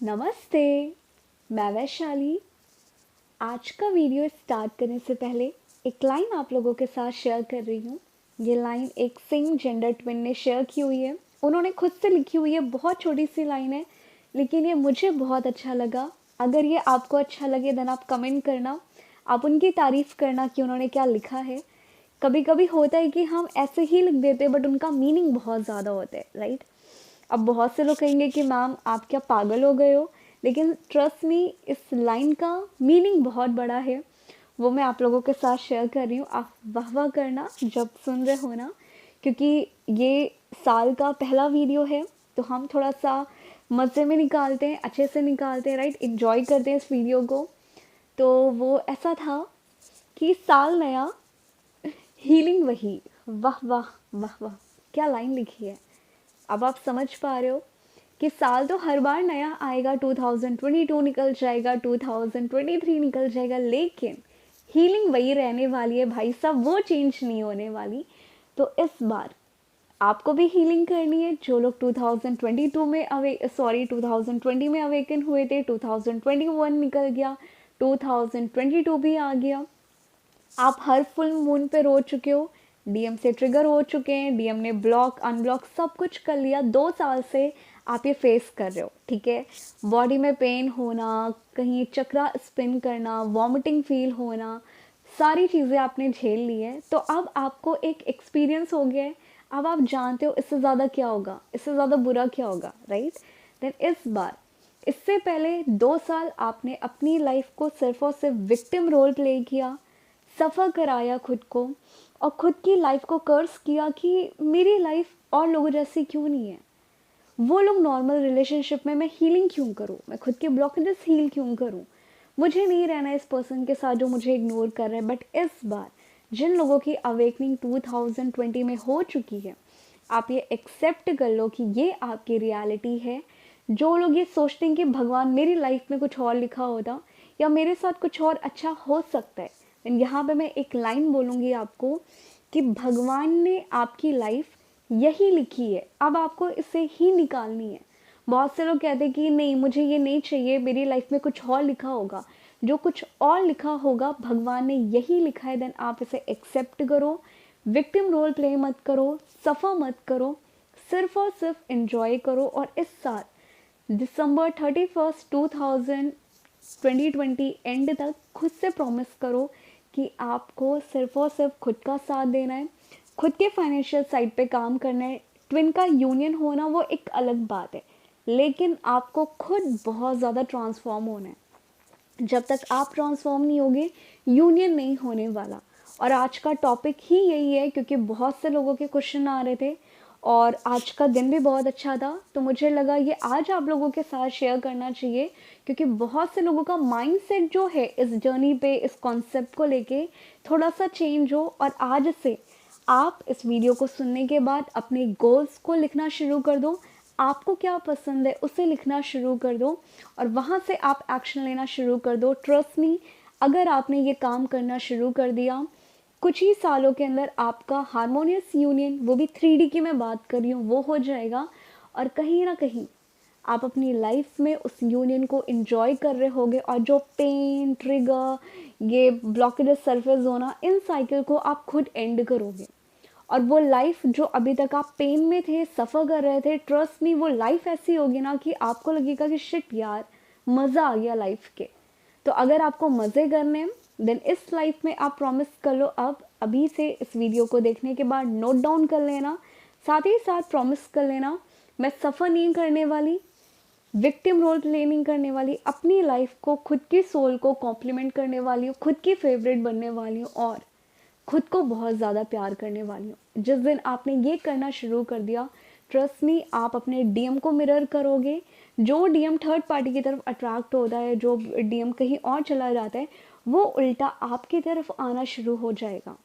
नमस्ते। मैं वैशाली। आज का वीडियो स्टार्ट करने से पहले एक लाइन आप लोगों के साथ शेयर कर रही हूँ। ये लाइन एक सेम जेंडर ट्विन ने शेयर की हुई है। उन्होंने खुद से लिखी हुई है, बहुत छोटी सी लाइन है, लेकिन ये मुझे बहुत अच्छा लगा। अगर ये आपको अच्छा लगे देन आप कमेंट करना, आप उनकी तारीफ़ करना कि उन्होंने क्या लिखा है। कभी कभी होता है कि हम ऐसे ही लिख देते हैं बट उनका मीनिंग बहुत ज़्यादा होता है, राइट। अब बहुत से लोग कहेंगे कि मैम आप क्या पागल हो गए हो, लेकिन ट्रस्ट मी, इस लाइन का मीनिंग बहुत बड़ा है। वो मैं आप लोगों के साथ शेयर कर रही हूँ। आप वाह वाह करना जब सुन रहे हो ना, क्योंकि ये साल का पहला वीडियो है, तो हम थोड़ा सा मज़े में निकालते हैं, अच्छे से निकालते हैं, राइट, इन्जॉय करते हैं इस वीडियो को। तो वो ऐसा था कि साल नया, हीलिंग वही। वाह वाह वाह वाह, क्या लाइन लिखी है। अब आप समझ पा रहे हो कि साल तो हर बार नया आएगा, 2022 निकल जाएगा, 2023 निकल जाएगा, लेकिन हीलिंग वही रहने वाली है भाई साहब, वो चेंज नहीं होने वाली। तो इस बार आपको भी हीलिंग करनी है। जो लोग 2022 में 2020 में अवेकन हुए थे, 2021 निकल गया, 2022 भी आ गया। आप हर फुल मून पे रो चुके हो, डीएम से ट्रिगर हो चुके हैं, डीएम ने ब्लॉक अनब्लॉक सब कुछ कर लिया। 2 साल से आप ये फेस कर रहे हो, ठीक है। बॉडी में पेन होना, कहीं चक्रा स्पिन करना, वॉमिटिंग फील होना, सारी चीज़ें आपने झेल ली है। तो अब आपको एक एक्सपीरियंस हो गया है। अब आप जानते हो इससे ज़्यादा क्या होगा, इससे ज़्यादा बुरा क्या होगा, राइट। देन इस बार, इससे पहले 2 साल आपने अपनी लाइफ को सिर्फ और सिर्फ विक्टिम रोल प्ले किया, सफ़र कराया खुद को, और खुद की लाइफ को कर्स किया कि मेरी लाइफ और लोगों जैसी क्यों नहीं है। वो लोग नॉर्मल रिलेशनशिप में, मैं हीलिंग क्यों करूँ, मैं खुद के ब्लॉकेजेस हील क्यों करूँ, मुझे नहीं रहना इस पर्सन के साथ जो मुझे इग्नोर कर रहा है। बट इस बार जिन लोगों की अवेकनिंग 2020 में हो चुकी है, आप ये एक्सेप्ट कर लो कि ये आपकी रियलिटी है। जो लोग ये सोचते हैं कि भगवान मेरी लाइफ में कुछ और लिखा होता या मेरे साथ कुछ और अच्छा हो सकता है, यहाँ पे मैं एक लाइन बोलूँगी आपको कि भगवान ने आपकी लाइफ यही लिखी है, अब आपको इसे ही निकालनी है। बहुत से लोग कहते हैं कि नहीं मुझे ये नहीं चाहिए, मेरी लाइफ में कुछ और लिखा होगा। जो कुछ और लिखा होगा भगवान ने यही लिखा है, देन आप इसे एक्सेप्ट करो। विक्टिम रोल प्ले मत करो, सफ़र मत करो, सिर्फ और सिर्फ इंजॉय करो। और इस साल दिसंबर 31 2020 एंड तक खुद से प्रॉमिस करो कि आपको सिर्फ और सिर्फ खुद का साथ देना है, खुद के फाइनेंशियल साइड पे काम करना है। ट्विन का यूनियन होना वो एक अलग बात है, लेकिन आपको खुद बहुत ज़्यादा ट्रांसफॉर्म होना है। जब तक आप ट्रांसफॉर्म नहीं होगे, यूनियन नहीं होने वाला। और आज का टॉपिक ही यही है, क्योंकि बहुत से लोगों के क्वेश्चन आ रहे थे और आज का दिन भी बहुत अच्छा था, तो मुझे लगा ये आज आप लोगों के साथ शेयर करना चाहिए। क्योंकि बहुत से लोगों का माइंडसेट जो है इस जर्नी पे, इस कॉन्सेप्ट को लेके थोड़ा सा चेंज हो। और आज से आप इस वीडियो को सुनने के बाद अपने गोल्स को लिखना शुरू कर दो। आपको क्या पसंद है उसे लिखना शुरू कर दो और वहाँ से आप एक्शन लेना शुरू कर दो। ट्रस्ट मी, अगर आपने ये काम करना शुरू कर दिया, कुछ ही सालों के अंदर आपका हारमोनियस यूनियन, वो भी 3D की मैं बात कर रही हूँ, वो हो जाएगा। और कहीं ना कहीं आप अपनी लाइफ में उस यूनियन को एंजॉय कर रहे होगे। और जो पेन, ट्रिगर, ये ब्लॉकेज सरफेस होना, इन साइकिल को आप खुद एंड करोगे। और वो लाइफ जो अभी तक आप पेन में थे, सफ़र कर रहे थे, ट्रस्ट मी वो लाइफ ऐसी होगी ना कि आपको लगेगा कि शिट यार, मज़ा आ गया लाइफ के। तो अगर आपको मज़े करने हैं, देन इस लाइफ में आप प्रॉमिस कर लो, अब अभी से इस वीडियो को देखने के बाद नोट डाउन कर लेना, साथ ही साथ प्रॉमिस कर लेना, मैं सफ़र नहीं करने वाली, विक्टिम रोल प्ले नहीं करने वाली, अपनी लाइफ को, खुद की सोल को कॉम्प्लीमेंट करने वाली हूँ, खुद की फेवरेट बनने वाली हूँ और खुद को बहुत ज़्यादा प्यार करने वाली हूँ। जिस दिन आपने ये करना शुरू कर दिया, ट्रस्ट मी, आप अपने डीएम को मिरर करोगे। जो डीएम थर्ड पार्टी की तरफ अट्रैक्ट होता है, जो डीएम कहीं और चला जाता है, वो उल्टा आपकी तरफ आना शुरू हो जाएगा,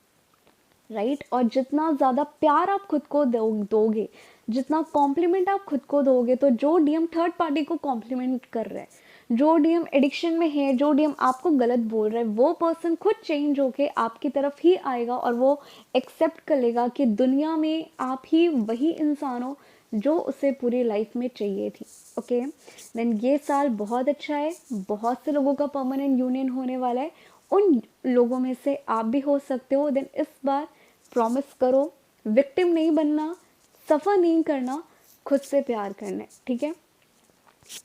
राइट। और जितना ज़्यादा प्यार आप खुद को दोगे, जितना कॉम्प्लीमेंट आप खुद को दोगे, तो जो डीएम थर्ड पार्टी को कॉम्प्लीमेंट कर रहा है, जो डीएम एडिक्शन में है, जो डीएम आपको गलत बोल रहा है, वो पर्सन खुद चेंज होके आपकी तरफ ही आएगा और वो एक्सेप्ट कर लेगा कि दुनिया में आप ही वही इंसान हो जो उसे पूरी लाइफ में चाहिए थी। ओके, देन ये साल बहुत अच्छा है, बहुत से लोगों का परमानेंट यूनियन होने वाला है, उन लोगों में से आप भी हो सकते हो। देन इस बार प्रॉमिस करो, विक्टिम नहीं बनना, सफ़र नहीं करना, खुद से प्यार करना है, ठीक है।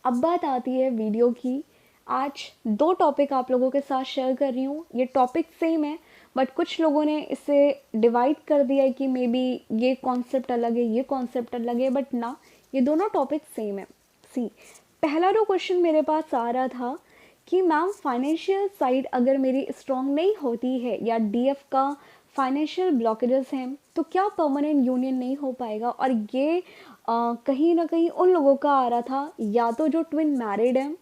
अब बात आती है वीडियो की। आज दो टॉपिक आप लोगों के साथ शेयर कर रही हूँ। ये टॉपिक सेम है बट कुछ लोगों ने इसे डिवाइड कर दिया है कि मे बी ये कॉन्सेप्ट अलग है, ये कॉन्सेप्ट अलग है, बट ना, ये दोनों टॉपिक सेम है। सी, पहला जो क्वेश्चन मेरे पास आ रहा था कि मैम फाइनेंशियल साइड अगर मेरी स्ट्रॉन्ग नहीं होती है या डीएफ का फाइनेंशियल ब्लॉकेजेस हैं तो क्या परमानेंट यूनियन नहीं हो पाएगा। और ये कहीं ना कहीं उन लोगों का आ रहा था या तो जो ट्विन मैरिड हैं,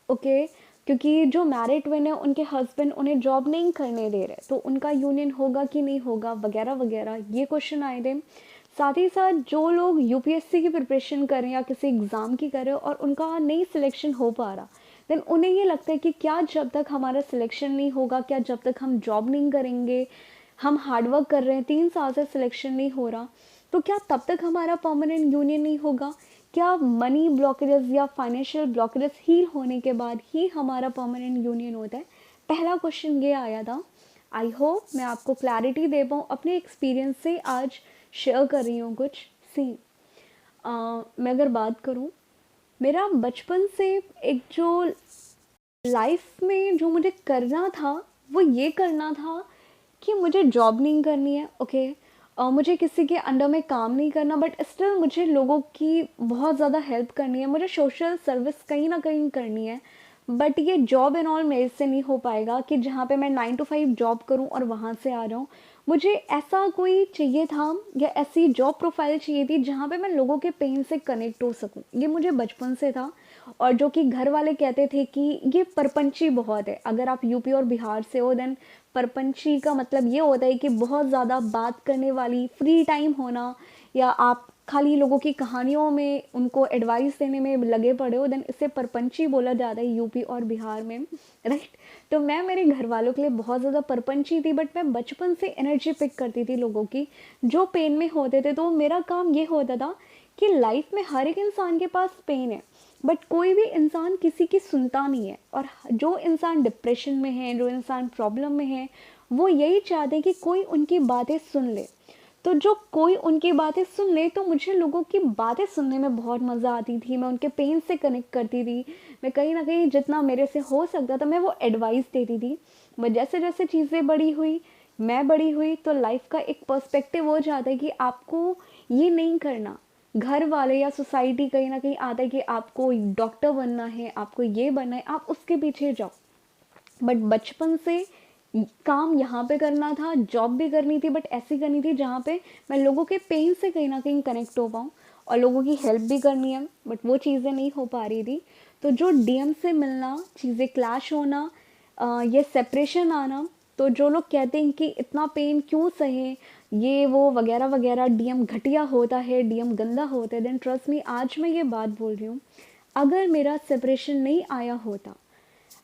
ओके, क्योंकि जो मैरिड ट्विन है उनके हस्बैंड उन्हें जॉब नहीं करने दे रहे, तो उनका यूनियन होगा कि नहीं होगा वगैरह वगैरह, ये क्वेश्चन आए थे। साथ ही साथ जो लोग यूपीएससी की प्रिपरेशन कर रहे हैं या किसी एग्ज़ाम की कर रहे हो और उनका नहीं सिलेक्शन हो पा रहा, देन उन्हें ये लगता है कि क्या जब तक हमारा सिलेक्शन नहीं होगा, क्या जब तक हम जॉब नहीं करेंगे, हम हार्डवर्क कर रहे हैं 3 साल से सिलेक्शन नहीं हो रहा, तो क्या तब तक हमारा परमानेंट यूनियन नहीं होगा, क्या मनी ब्लॉकेजेस या फाइनेंशियल ब्लॉकेजेस हील होने के बाद ही हमारा परमानेंट यूनियन होता है। पहला क्वेश्चन ये आया था। आई होप मैं आपको क्लैरिटी दे पाऊँ, अपने एक्सपीरियंस से आज शेयर कर रही हूँ कुछ। सी, मैं अगर बात करूँ, मेरा बचपन से एक जो लाइफ में जो मुझे करना था वो ये करना था कि मुझे जॉब नहीं करनी है, ओके, मुझे किसी के अंडर में काम नहीं करना, बट स्टिल मुझे लोगों की बहुत ज़्यादा हेल्प करनी है, मुझे सोशल सर्विस कहीं ना कहीं करनी है। बट ये जॉब एंड ऑल मेरे से नहीं हो पाएगा कि जहाँ पे मैं 9 to 5 जॉब करूँ और वहाँ से आ जाऊँ। मुझे ऐसा कोई चाहिए था या ऐसी जॉब प्रोफाइल चाहिए थी जहाँ पे मैं लोगों के पेन से कनेक्ट हो सकूँ। ये मुझे बचपन से था। और जो कि घर वाले कहते थे कि ये परपंची बहुत है, अगर आप यूपी और बिहार से हो देन परपंची का मतलब ये होता है कि बहुत ज़्यादा बात करने वाली, फ्री टाइम होना, या आप खाली लोगों की कहानियों में उनको एडवाइस देने में लगे पड़े हो, देन इसे परपंची बोला जाता है यूपी और बिहार में, राइट। तो मैं मेरे घर वालों के लिए बहुत ज़्यादा परपंची थी, बट मैं बचपन से एनर्जी पिक करती थी लोगों की जो पेन में होते थे। तो मेरा काम ये होता था कि लाइफ में हर एक इंसान के पास पेन है बट कोई भी इंसान किसी की सुनता नहीं है। और जो इंसान डिप्रेशन में है, जो इंसान प्रॉब्लम में है, वो यही चाहते हैं कि कोई उनकी बातें सुन ले। तो जो कोई उनकी बातें सुन ले, तो मुझे लोगों की बातें सुनने में बहुत मज़ा आती थी, मैं उनके पेन से कनेक्ट करती थी, मैं कहीं ना कहीं जितना मेरे से हो सकता था मैं वो एडवाइस देती थी। बट जैसे जैसे चीज़ें बड़ी हुई, मैं बड़ी हुई, तो लाइफ का एक पर्सपेक्टिव हो जाता है कि आपको ये नहीं करना। घर वाले या सोसाइटी कहीं ना कहीं आता है कि आपको डॉक्टर बनना है, आपको ये बनना है, आप उसके पीछे जाओ। बट बचपन से काम यहाँ पे करना था, जॉब भी करनी थी, बट ऐसी करनी थी जहाँ पे मैं लोगों के पेन से कहीं ना कहीं कनेक्ट हो पाऊँ और लोगों की हेल्प भी करनी है, बट वो चीज़ें नहीं हो पा रही थी। तो जो डीएम से मिलना, चीज़ें क्लैश होना, ये सेपरेशन आना, तो जो लोग कहते हैं कि इतना पेन क्यों सहे, ये वो वगैरह वगैरह, डीएम घटिया होता है, डीएम गंदा होता है, देन ट्रस्ट मी, आज मैं ये बात बोल रही हूँ, अगर मेरा सेपरेशन नहीं आया होता,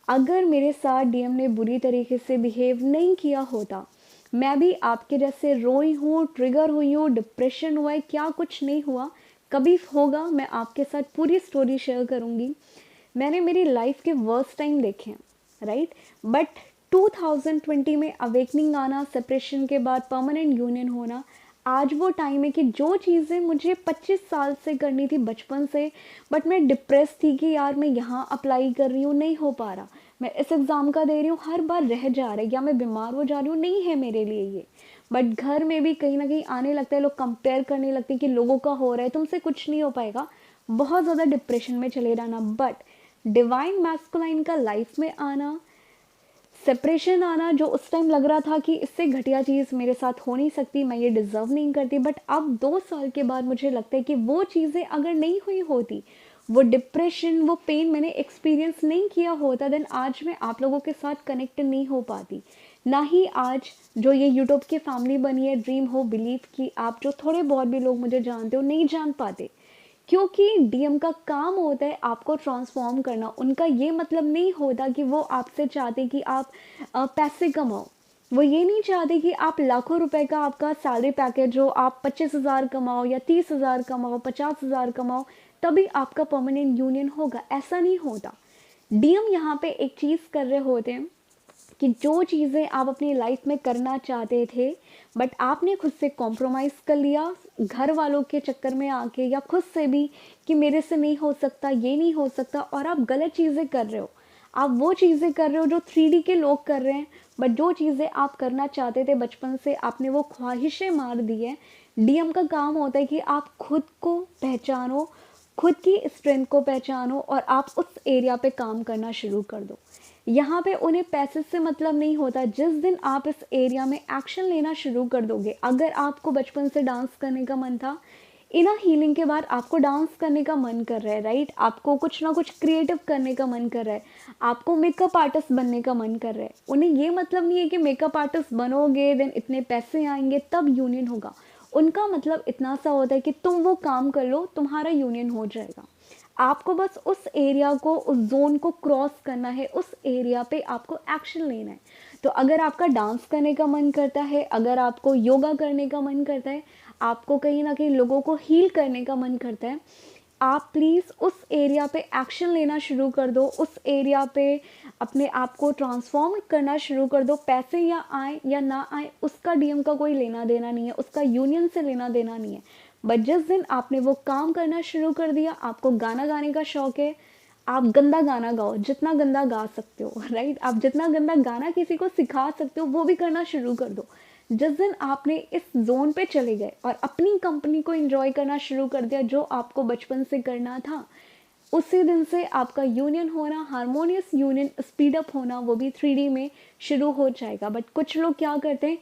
अगर मेरे साथ डीएम ने बुरी तरीके से बिहेव नहीं किया होता, मैं भी आपके जैसे रोई हूँ, ट्रिगर हुई हूँ, डिप्रेशन हुआ है, क्या कुछ नहीं हुआ, कभी होगा, मैं आपके साथ पूरी स्टोरी शेयर करूँगी। मैंने मेरी लाइफ के वर्स्ट टाइम देखे हैं, राइट, बट 2020 में अवेकनिंग आना, सेपरेशन के बाद परमानेंट यूनियन होना, आज वो टाइम है कि जो चीज़ें मुझे 25 साल से करनी थी बचपन से, बट मैं डिप्रेस थी कि यार मैं यहाँ अप्लाई कर रही हूँ, नहीं हो पा रहा, मैं इस एग्ज़ाम का दे रही हूँ, हर बार रह जा रहा है, या मैं बीमार हो जा रही हूँ, नहीं है मेरे लिए ये। बट घर में भी कहीं ना कहीं आने लगता है, लोग कंपेयर करने लगते हैं कि लोगों का हो रहा है, तुमसे कुछ नहीं हो पाएगा, बहुत ज़्यादा डिप्रेशन में चले जाना। बट डिवाइन मैस्कुलाइन का लाइफ में आना, सेपरेशन आना, जो उस टाइम लग रहा था कि इससे घटिया चीज़ मेरे साथ हो नहीं सकती, मैं ये डिज़र्व नहीं करती, बट अब 2 साल के बाद मुझे लगता है कि वो चीज़ें अगर नहीं हुई होती, वो डिप्रेशन, वो पेन मैंने एक्सपीरियंस नहीं किया होता, देन आज मैं आप लोगों के साथ कनेक्ट नहीं हो पाती, ना ही आज जो ये यूट्यूब की फैमिली बनी है, ड्रीम हो बिलीव कि आप जो थोड़े बहुत भी लोग मुझे जानते हो नहीं जान पाते, क्योंकि डीएम का काम होता है आपको ट्रांसफॉर्म करना। उनका ये मतलब नहीं होता कि वो आपसे चाहते कि आप पैसे कमाओ, वो ये नहीं चाहते कि आप लाखों रुपए का आपका सैलरी पैकेज हो, आप 25,000 कमाओ या 30,000 कमाओ, 50,000 कमाओ, तभी आपका परमानेंट यूनियन होगा। ऐसा नहीं होता। डीएम यहाँ पे एक चीज़ कर रहे होते हैं कि जो चीज़ें आप अपनी लाइफ में करना चाहते थे बट आपने खुद से कॉम्प्रोमाइज़ कर लिया घर वालों के चक्कर में आके, या खुद से भी कि मेरे से नहीं हो सकता, ये नहीं हो सकता, और आप गलत चीज़ें कर रहे हो। आप वो चीज़ें कर रहे हो जो 3D के लोग कर रहे हैं, बट जो चीज़ें आप करना चाहते थे बचपन से, आपने वो ख्वाहिशें मार दी है। डीएम का काम होता है कि आप खुद को पहचानो, खुद की स्ट्रेंथ को पहचानो और आप उस एरिया पे काम करना शुरू कर दो। यहाँ पे उन्हें पैसे से मतलब नहीं होता। जिस दिन आप इस एरिया में एक्शन लेना शुरू कर दोगे, अगर आपको बचपन से डांस करने का मन था, इनर हीलिंग के बाद आपको डांस करने का मन कर रहा है, राइट, आपको कुछ ना कुछ क्रिएटिव करने का मन कर रहा है, आपको मेकअप आर्टिस्ट बनने का मन कर रहा है, उन्हें ये मतलब नहीं है कि मेकअप आर्टिस्ट बनोगे देन इतने पैसे आएंगे तब यूनियन होगा। उनका मतलब इतना सा होता है कि तुम वो काम कर लो, तुम्हारा यूनियन हो जाएगा। आपको बस उस एरिया को, उस जोन को क्रॉस करना है, उस एरिया पे आपको एक्शन लेना है। तो अगर आपका डांस करने का मन करता है, अगर आपको योगा करने का मन करता है, आपको कहीं ना कहीं लोगों को हील करने का मन करता है, आप प्लीज़ उस एरिया पे एक्शन लेना शुरू कर दो, उस एरिया पे अपने आप को ट्रांसफॉर्म करना शुरू कर दो। पैसे या आए या ना आए उसका डीएम का कोई लेना देना नहीं है, उसका यूनियन से लेना देना नहीं है। बट जिस दिन आपने वो काम करना शुरू कर दिया, आपको गाना गाने का शौक है, आप गंदा गाना गाओ, जितना गंदा गा सकते हो, राइट, आप जितना गंदा गाना किसी को सिखा सकते हो वो भी करना शुरू कर दो। जिस दिन आपने इस जोन पे चले गए और अपनी कंपनी को एंजॉय करना शुरू कर दिया जो आपको बचपन से करना था, उसी दिन से आपका यूनियन होना, हारमोनियस यूनियन स्पीड अप होना, वो भी 3D में शुरू हो जाएगा। बट कुछ लोग क्या करते हैं,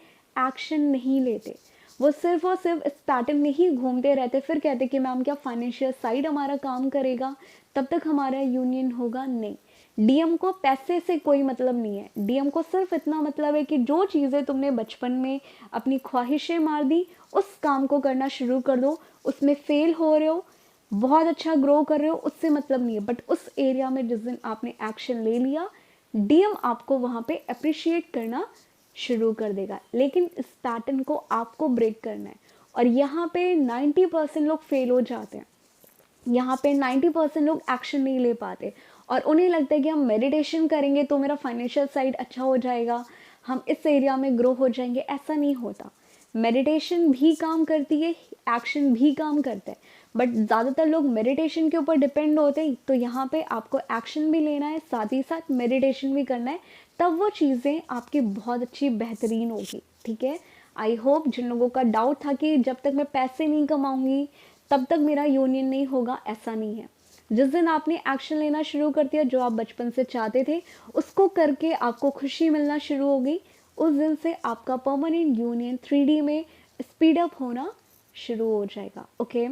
एक्शन नहीं लेते, वो सिर्फ और सिर्फ इस पैटर्न में ही घूमते रहते, फिर कहते कि मैम क्या फाइनेंशियल साइड हमारा काम करेगा, तब तक हमारा यूनियन होगा। नहीं, डीएम को पैसे से कोई मतलब नहीं है। डीएम को सिर्फ इतना मतलब है कि जो चीज़ें तुमने बचपन में अपनी ख्वाहिशें मार दी, उस काम को करना शुरू कर दो। उसमें फेल हो रहे हो, बहुत अच्छा ग्रो कर रहे हो, उससे मतलब नहीं है। बट उस एरिया में जिस दिन आपने एक्शन ले लिया, डीएम आपको वहाँ पे अप्रिशिएट करना शुरू कर देगा। लेकिन इस पैटर्न को आपको ब्रेक करना है। और यहाँ पे 90% लोग फेल हो जाते हैं। यहाँ पे 90% लोग एक्शन नहीं ले पाते और उन्हें लगता है कि हम मेडिटेशन करेंगे तो मेरा फाइनेंशियल साइड अच्छा हो जाएगा, हम इस एरिया में ग्रो हो जाएंगे। ऐसा नहीं होता। मेडिटेशन भी काम करती है, एक्शन भी काम करता है, बट ज़्यादातर लोग मेडिटेशन के ऊपर डिपेंड होते हैं। तो यहाँ पे आपको एक्शन भी लेना है, साथ ही साथ मेडिटेशन भी करना है, तब वो चीज़ें आपकी बहुत अच्छी बेहतरीन होगी। ठीक है, आई होप जिन लोगों का डाउट था कि जब तक मैं पैसे नहीं कमाऊंगी तब तक मेरा यूनियन नहीं होगा, ऐसा नहीं है। जिस दिन आपने एक्शन लेना शुरू कर दिया, जो आप बचपन से चाहते थे उसको करके आपको खुशी मिलना शुरू हो गई, उस दिन से आपका परमानेंट यूनियन 3D में स्पीड अप होना शुरू हो जाएगा। ओके,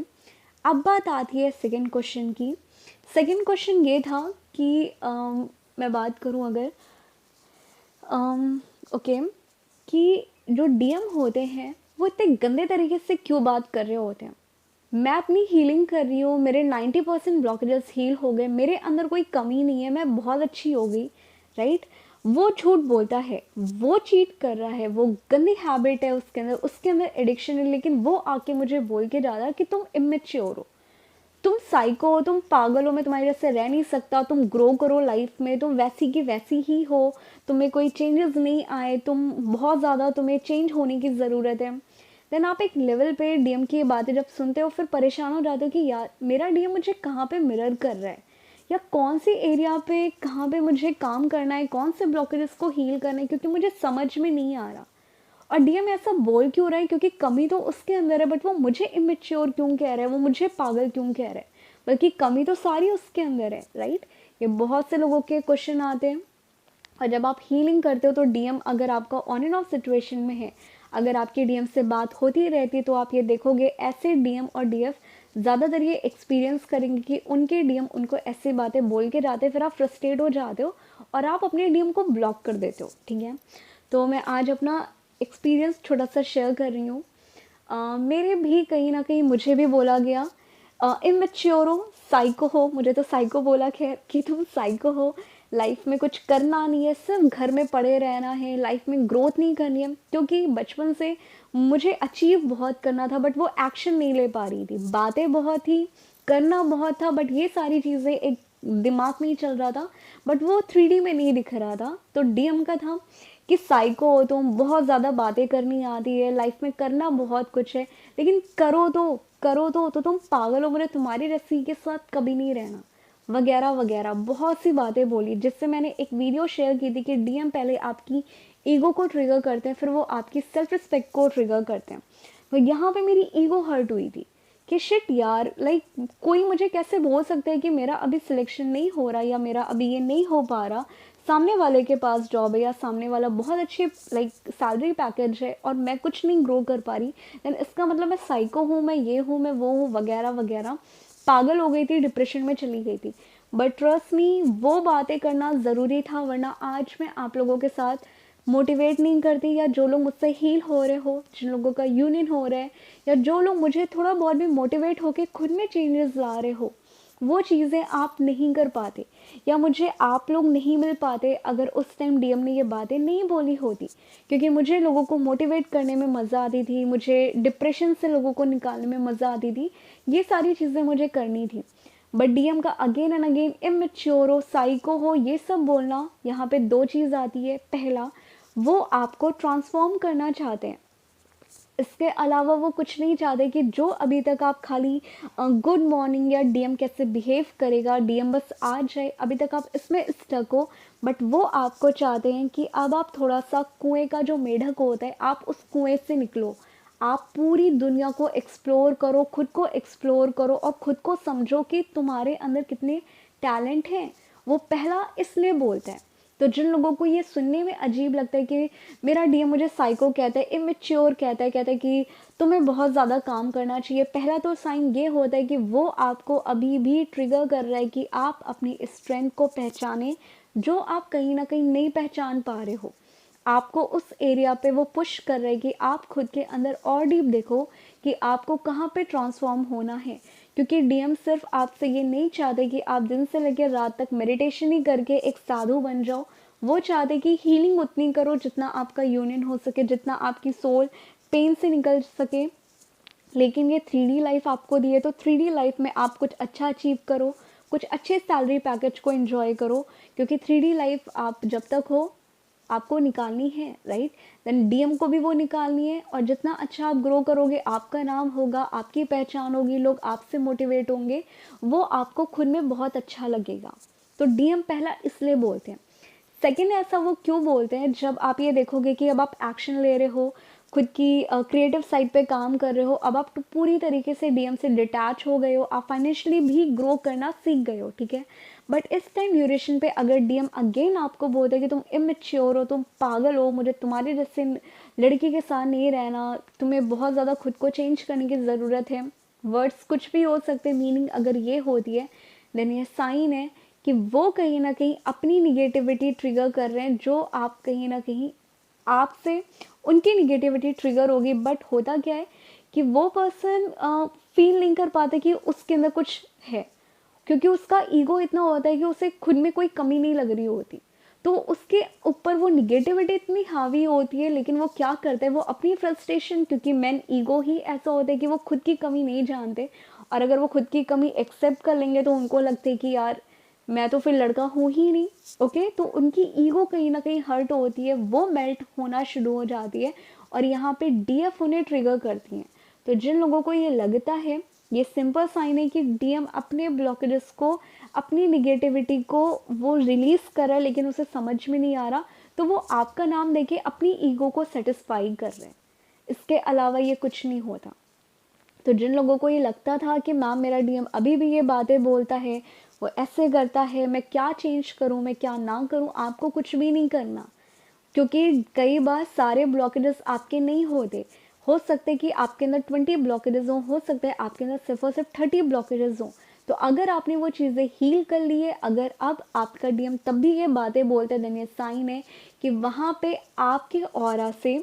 अब बात आती है सेकंड क्वेश्चन की। सेकंड क्वेश्चन ये था कि मैं बात करूं अगर ओके कि जो डीएम होते हैं वो इतने गंदे तरीके से क्यों बात कर रहे होते हैं। मैं अपनी हीलिंग कर रही हूँ, मेरे 90% ब्लॉकेजेस हील हो गए, मेरे अंदर कोई कमी नहीं है, मैं बहुत अच्छी हो गई, राइट। वो झूठ बोलता है, वो चीट कर रहा है, वो गंदी हैबिट है उसके अंदर एडिक्शन है, लेकिन वो आके मुझे बोल के जा रहा है कि तुम इमेच्योर हो, तुम साइको हो, तुम पागल हो, मैं तुम्हारे जैसे रह नहीं सकता, तुम ग्रो करो लाइफ में, तुम वैसी की वैसी ही हो, तुम्हें कोई चेंजेस नहीं आए, तुम बहुत ज़्यादा, तुम्हें चेंज होने की ज़रूरत है। देन आप एक लेवल पे डीएम की ये बातें जब सुनते हो फिर परेशान हो जाते हो कि यार मेरा डीएम मुझे कहाँ पे मिरर कर रहा है, या कौन सी एरिया पे कहाँ पे मुझे काम करना है, कौन से ब्लॉकेजेस को हील करना है, क्योंकि मुझे समझ में नहीं आ रहा। और डीएम ऐसा बोल क्यों रहा है, क्योंकि कमी तो उसके अंदर है, बट वो मुझे इमेच्योर क्यों कह रहा है, वो मुझे पागल क्यों कह रहा है, बल्कि कमी तो सारी उसके अंदर है, राइट। ये बहुत से लोगों के क्वेश्चन आते हैं। और जब आप हीलिंग करते हो तो डीएम अगर आपका ऑन एंड ऑफ सिचुएशन में है, अगर आपकी डीएम से बात होती रहती है, तो आप ये देखोगे ऐसे डीएम और डीएफ ज़्यादातर ये एक्सपीरियंस करेंगे कि उनके डीएम उनको ऐसी बातें बोल के जाते हैं, फिर आप फ्रस्ट्रेट हो जाते हो और आप अपने डीएम को ब्लॉक कर देते हो। ठीक है, तो मैं आज अपना एक्सपीरियंस छोटा सा शेयर कर रही हूँ। मेरे भी कहीं ना कहीं मुझे भी बोला गया इमेच्योर हो, साइको हो, मुझे तो साइको बोला खैर कि तुम साइको हो, लाइफ में कुछ करना नहीं है, सिर्फ घर में पड़े रहना है, लाइफ में ग्रोथ नहीं करनी है। क्योंकि बचपन से मुझे अचीव बहुत करना था बट वो एक्शन नहीं ले पा रही थी, बातें बहुत थी, करना बहुत था बट ये सारी चीज़ें एक दिमाग में ही चल रहा था बट वो 3D में नहीं दिख रहा था। तो डीएम का था कि साइको हो तुम, बहुत ज़्यादा बातें करनी आती है, लाइफ में करना बहुत कुछ है, लेकिन करो तो तुम पागल हो, मुझे तुम्हारी रस्सी के साथ कभी नहीं रहना, वगैरह वगैरह बहुत सी बातें बोली। जिससे मैंने एक वीडियो शेयर की थी कि डीएम पहले आपकी ईगो को ट्रिगर करते हैं, फिर वो आपकी सेल्फ रिस्पेक्ट को ट्रिगर करते हैं। तो यहाँ पे मेरी ईगो हर्ट हुई थी कि शिट यार, लाइक कोई मुझे कैसे बोल सकता है कि मेरा अभी सिलेक्शन नहीं हो रहा या मेरा अभी ये नहीं हो पा रहा, सामने वाले के पास जॉब है या सामने वाला बहुत अच्छी लाइक सैलरी पैकेज है और मैं कुछ नहीं ग्रो कर पा रही, देन इसका मतलब मैं साइको हूँ, मैं ये हूँ, मैं वो हूँ, वगैरह वगैरह। पागल हो गई थी, डिप्रेशन में चली गई थी। बट ट्रस्ट मी, वो बातें करना ज़रूरी था, वरना आज मैं आप लोगों के साथ मोटिवेट नहीं करती, या जो लोग मुझसे हील हो रहे हो, जिन लोगों का यूनियन हो रहा है, या जो लोग मुझे थोड़ा बहुत भी मोटिवेट होके खुद में चेंजेस ला रहे हो, वो चीज़ें आप नहीं कर पाते, या मुझे आप लोग नहीं मिल पाते अगर उस टाइम डीएम ने ये बातें नहीं बोली होती। क्योंकि मुझे लोगों को मोटिवेट करने में मज़ा आती थी, मुझे डिप्रेशन से लोगों को निकालने में मज़ा आती थी, ये सारी चीज़ें मुझे करनी थी। बट डीएम का अगेन एंड अगेन इमेच्योर हो, साइको हो, ये सब बोलना, यहाँ पे दो चीज़ आती है। पहला, वो आपको ट्रांसफॉर्म करना चाहते हैं, इसके अलावा वो कुछ नहीं चाहते कि जो अभी तक आप खाली गुड मॉर्निंग या डीएम कैसे बिहेव करेगा, डीएम बस आ जाए, अभी तक आप इसमें स्टक हो। बट वो आपको चाहते हैं कि अब आप थोड़ा सा कुएं का जो मेढक होता है, आप उस कुएं से निकलो, आप पूरी दुनिया को एक्सप्लोर करो, खुद को एक्सप्लोर करो और खुद को समझो कि तुम्हारे अंदर कितने टैलेंट हैं। वो पहला इसलिए बोलता है। तो जिन लोगों को ये सुनने में अजीब लगता है कि मेरा डीएम मुझे साइको कहता है, इमेच्योर कहता है कि तुम्हें बहुत ज़्यादा काम करना चाहिए, पहला तो साइन ये होता है कि वो आपको अभी भी ट्रिगर कर रहा है कि आप अपनी स्ट्रेंथ को पहचानें, जो आप कहीं ना कहीं नहीं पहचान पा रहे हो। आपको उस एरिया पे वो पुश कर रहे हैं कि आप खुद के अंदर और डीप देखो कि आपको कहाँ पे ट्रांसफॉर्म होना है। क्योंकि डीएम सिर्फ आपसे ये नहीं चाहते कि आप दिन से लेकर रात तक मेडिटेशन ही करके एक साधु बन जाओ, वो चाहते कि हीलिंग उतनी करो जितना आपका यूनियन हो सके, जितना आपकी सोल पेन से निकल सके। लेकिन ये 3D लाइफ आपको दी है, तो 3D लाइफ में आप कुछ अच्छा अचीव करो, कुछ अच्छे सैलरी पैकेज को एंजॉय करो। क्योंकि 3D लाइफ आप जब तक हो आपको निकालनी है, राइट। देन डीएम को भी वो निकालनी है, और जितना अच्छा आप ग्रो करोगे, आपका नाम होगा, आपकी पहचान होगी, लोग आपसे मोटिवेट होंगे, वो आपको खुद में बहुत अच्छा लगेगा। तो डीएम पहला इसलिए बोलते हैं। सेकंड, ऐसा वो क्यों बोलते हैं, जब आप ये देखोगे कि अब आप एक्शन ले रहे हो, खुद की क्रिएटिव साइड पे काम कर रहे हो, अब आप पूरी तरीके से डीएम से डिटैच हो गए हो, आप फाइनेंशियली भी ग्रो करना सीख गए हो, ठीक है। बट इस टाइम ड्यूरेशन पे अगर डीएम अगेन आपको बोलते हैं कि तुम इमेच्योर हो, तुम पागल हो, मुझे तुम्हारे जैसे लड़की के साथ नहीं रहना, तुम्हें बहुत ज़्यादा खुद को चेंज करने की ज़रूरत है, वर्ड्स कुछ भी हो सकते, मीनिंग अगर ये होती है, देन ये साइन है कि वो कहीं ना कहीं अपनी निगेटिविटी ट्रिगर कर रहे हैं, जो आप कहीं ना कहीं आपसे उनकी निगेटिविटी ट्रिगर होगी। बट होता क्या है कि वो पर्सन फील नहीं कर पाता कि उसके अंदर कुछ है, क्योंकि उसका ईगो इतना होता है कि उसे खुद में कोई कमी नहीं लग रही होती, तो उसके ऊपर वो निगेटिविटी इतनी हावी होती है। लेकिन वो क्या करता है, वो अपनी फ्रस्ट्रेशन, क्योंकि मैन ईगो ही ऐसा होता है कि वो खुद की कमी नहीं जानते, और अगर वो खुद की कमी एक्सेप्ट कर लेंगे तो उनको लगता है कि यार मैं तो फिर लड़का हूँ ही नहीं, ओके। तो उनकी ईगो कहीं ना कहीं हर्ट होती है, वो मेल्ट होना शुरू हो जाती है, और यहाँ पे डीएफ उन्हें ट्रिगर करती हैं। तो जिन लोगों को ये लगता है, ये सिंपल साइन है कि डीएम अपने ब्लॉकेजेस को, अपनी निगेटिविटी को वो रिलीज कर रहा है, लेकिन उसे समझ में नहीं आ रहा, तो वो आपका नाम देके अपनी ईगो को सेटिस्फाई कर रहे हैं। इसके अलावा ये कुछ नहीं होता। तो जिन लोगों को ये लगता था कि मैम मेरा डीएम अभी भी ये बातें बोलता है, वो ऐसे करता है, मैं क्या चेंज करूं, मैं क्या ना करूं, आपको कुछ भी नहीं करना। क्योंकि कई बार सारे ब्लॉकेजेस आपके नहीं होते, हो सकते कि आपके अंदर 20 ब्लॉकेजेस हो सकता है आपके अंदर सिर्फ और सिर्फ 30 ब्लॉकेजेस हों। तो अगर आपने वो चीज़ें हील कर ली है, अगर अब आपका डीएम तब भी ये बातें बोलते हैं, देन ये साइन है कि वहाँ पे आपके ऑरा से,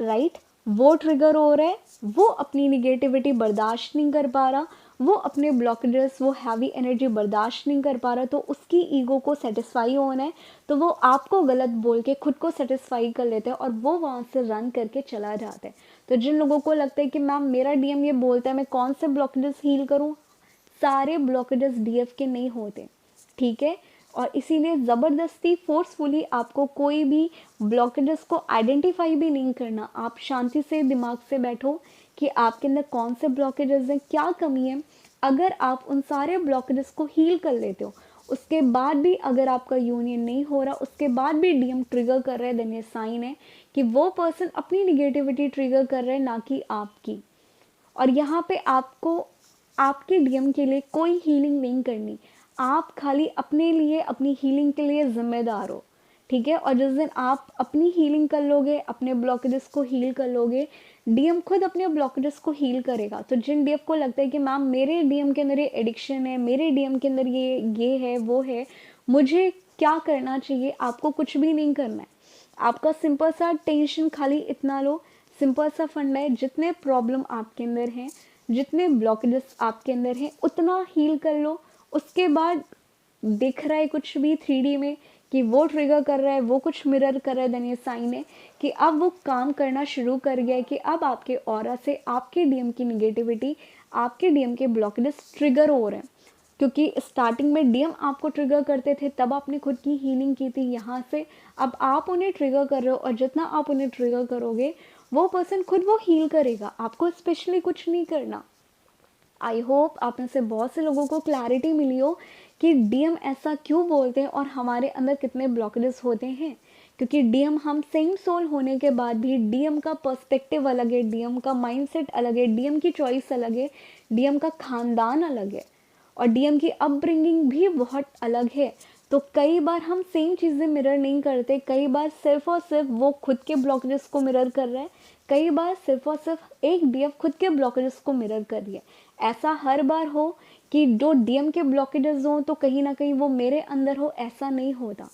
राइट, वो ट्रिगर हो रहा है, वो अपनी निगेटिविटी बर्दाश्त नहीं कर पा रहा, वो अपने ब्लॉकेजेस, वो हैवी एनर्जी बर्दाश्त नहीं कर पा रहा, तो उसकी ईगो को सेटिस्फाई होना है, तो वो आपको गलत बोल के खुद को सेटिस्फाई कर लेते हैं और वो वहाँ से रन करके चला जाता है। तो जिन लोगों को लगता है कि मैम मेरा डीएम ये बोलता है, मैं कौन से ब्लॉकेजेस हील करूँ, सारे ब्लॉकेजेस डीएफ के नहीं होते, ठीक है। और इसीलिए ज़बरदस्ती फोर्सफुली आपको कोई भी ब्लॉकेजेस को आइडेंटिफाई भी नहीं करना। आप शांति से दिमाग से बैठो कि आपके अंदर कौन से ब्लॉकेजेस हैं, क्या कमी है। अगर आप उन सारे ब्लॉकेजेस को हील कर लेते हो, उसके बाद भी अगर आपका यूनियन नहीं हो रहा, उसके बाद भी डीएम ट्रिगर कर रहे हैं, देन ये साइन है कि वो पर्सन अपनी निगेटिविटी ट्रिगर कर रहे हैं, ना कि आपकी। और यहाँ पे आपको आपके डीएम के लिए कोई हीलिंग नहीं करनी, आप खाली अपने लिए, अपनी हीलिंग के लिए जिम्मेदार हो, ठीक है। और जिस दिन आप अपनी हीलिंग कर लोगे, अपने ब्लॉकेजेस को हील कर लोगे, डीएम खुद अपने ब्लॉकेजेस को हील करेगा। तो जिन डीएम को लगता है कि मैम मेरे डीएम के अंदर ये एडिक्शन है, मेरे डीएम के अंदर ये है, वो है, मुझे क्या करना चाहिए, आपको कुछ भी नहीं करना है। आपका सिंपल सा टेंशन खाली इतना लो, सिंपल सा फंडा है, जितने प्रॉब्लम आपके अंदर हैं, जितने ब्लॉकेजेस आपके अंदर हैं, उतना हील कर लो। उसके बाद दिख रहा है कुछ भी 3D में कि वो ट्रिगर कर रहा है, वो कुछ मिरर कर रहा है, देन ये साइन है कि अब वो काम करना शुरू कर गया है, कि अब आपके ऑरा से आपके डीएम की निगेटिविटी, आपके डीएम के ब्लॉकेजेस ट्रिगर हो रहे हैं। क्योंकि स्टार्टिंग में डीएम आपको ट्रिगर करते थे, तब आपने खुद की हीलिंग की थी यहाँ से, अब आप उन्हें ट्रिगर कर रहे हो, और जितना आप उन्हें ट्रिगर करोगे वो पर्सन खुद वो हील करेगा, आपको स्पेशली कुछ नहीं करना। आई होप आप में से बहुत से लोगों को क्लैरिटी मिली हो कि डीएम ऐसा क्यों बोलते हैं और हमारे अंदर कितने ब्लॉकेजेस होते हैं। क्योंकि डीएम, हम सेम सोल होने के बाद भी डीएम का पर्सपेक्टिव अलग है, डीएम का माइंडसेट अलग है, डीएम की चॉइस अलग है, डीएम का खानदान अलग है, और डीएम की अपब्रिंगिंग भी बहुत अलग है। तो कई बार हम सेम चीज़ें मिरर नहीं करते, कई बार सिर्फ और सिर्फ वो खुद के ब्लॉकेजेस को मिरर कर रहा है, कई बार सिर्फ और सिर्फ एक डीएम खुद के ब्लॉकेजेस को मिरर कर रही है। ऐसा हर बार हो कि जो डीएम के ब्लॉकेजेस हो तो कहीं ना कहीं वो मेरे अंदर हो, ऐसा नहीं होता।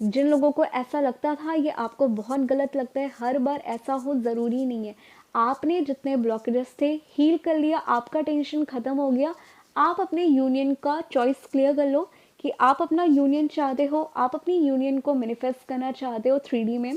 जिन लोगों को ऐसा लगता था, ये आपको बहुत गलत लगता है, हर बार ऐसा हो ज़रूरी नहीं है। आपने जितने ब्लॉकेजेस थे हील कर लिया, आपका टेंशन ख़त्म हो गया, आप अपने यूनियन का चॉइस क्लियर कर लो कि आप अपना यूनियन चाहते हो, आप अपनी यूनियन को मैनिफेस्ट करना चाहते हो 3D में।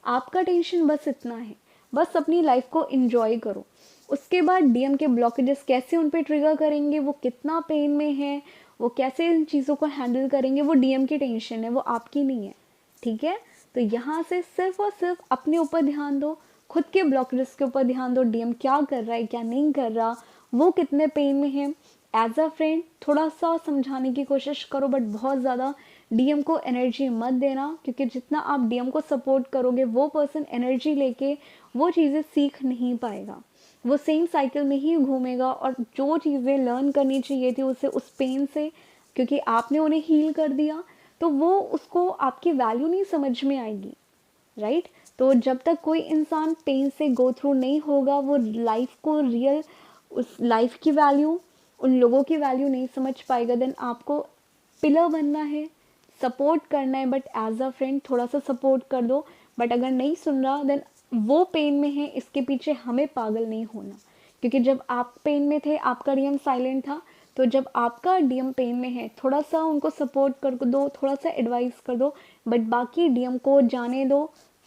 आपका टेंशन बस इतना है, बस अपनी लाइफ को एंजॉय करो। उसके बाद डीएम के ब्लॉकेजेस कैसे उन पे ट्रिगर करेंगे, वो कितना पेन में है, वो कैसे इन चीज़ों को हैंडल करेंगे, वो डीएम की टेंशन है, वो आपकी नहीं है, ठीक है। तो यहाँ से सिर्फ और सिर्फ अपने ऊपर ध्यान दो, खुद के ब्लॉकेजेस के ऊपर ध्यान दो, डीएम क्या कर रहा है, क्या नहीं कर रहा, वो कितने पेन में है। एज अ फ्रेंड थोड़ा सा समझाने की कोशिश करो, बट बहुत ज़्यादा डीएम को एनर्जी मत देना, क्योंकि जितना आप डीएम को सपोर्ट करोगे, वो पर्सन एनर्जी लेके वो चीज़ें सीख नहीं पाएगा, वो सेम साइकिल में ही घूमेगा, और जो चीज़ें लर्न करनी चाहिए थी उसे उस पेन से, क्योंकि आपने उन्हें हील कर दिया, तो वो उसको आपकी वैल्यू नहीं समझ में आएगी, राइट। तो जब तक कोई इंसान पेन से गो थ्रू नहीं होगा, वो लाइफ को रियल, उस लाइफ की वैल्यू, उन लोगों की वैल्यू नहीं समझ पाएगा। देन आपको पिलर बनना है, सपोर्ट करना है, बट एज अ फ्रेंड थोड़ा सा सपोर्ट कर दो। बट अगर नहीं सुन रहा, देन वो पेन में है, इसके पीछे हमें पागल नहीं होना। क्योंकि जब आप पेन में थे, आपका डीएम साइलेंट था, तो जब आपका डीएम पेन में है, थोड़ा सा उनको सपोर्ट कर दो, थोड़ा सा एडवाइस कर दो, बट बाकी डीएम को जाने दो,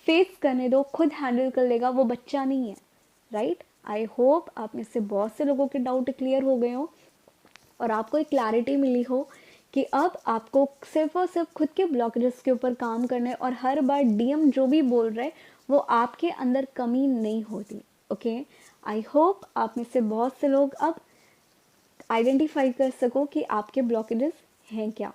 फेस करने दो, खुद हैंडल कर लेगा, वो बच्चा नहीं है, राइट। आई होप आप में से बहुत से लोगों के डाउट क्लियर हो गए हो, और आपको एक क्लैरिटी मिली हो कि अब आपको सिर्फ और सिर्फ खुद के ब्लॉकेजेस के ऊपर काम करना है, और हर बार डीएम जो भी बोल रहे हैं वो आपके अंदर कमी नहीं होती, ओके। आई होप आप में से बहुत से लोग अब आइडेंटिफाई कर सको कि आपके ब्लॉकेजेस हैं क्या।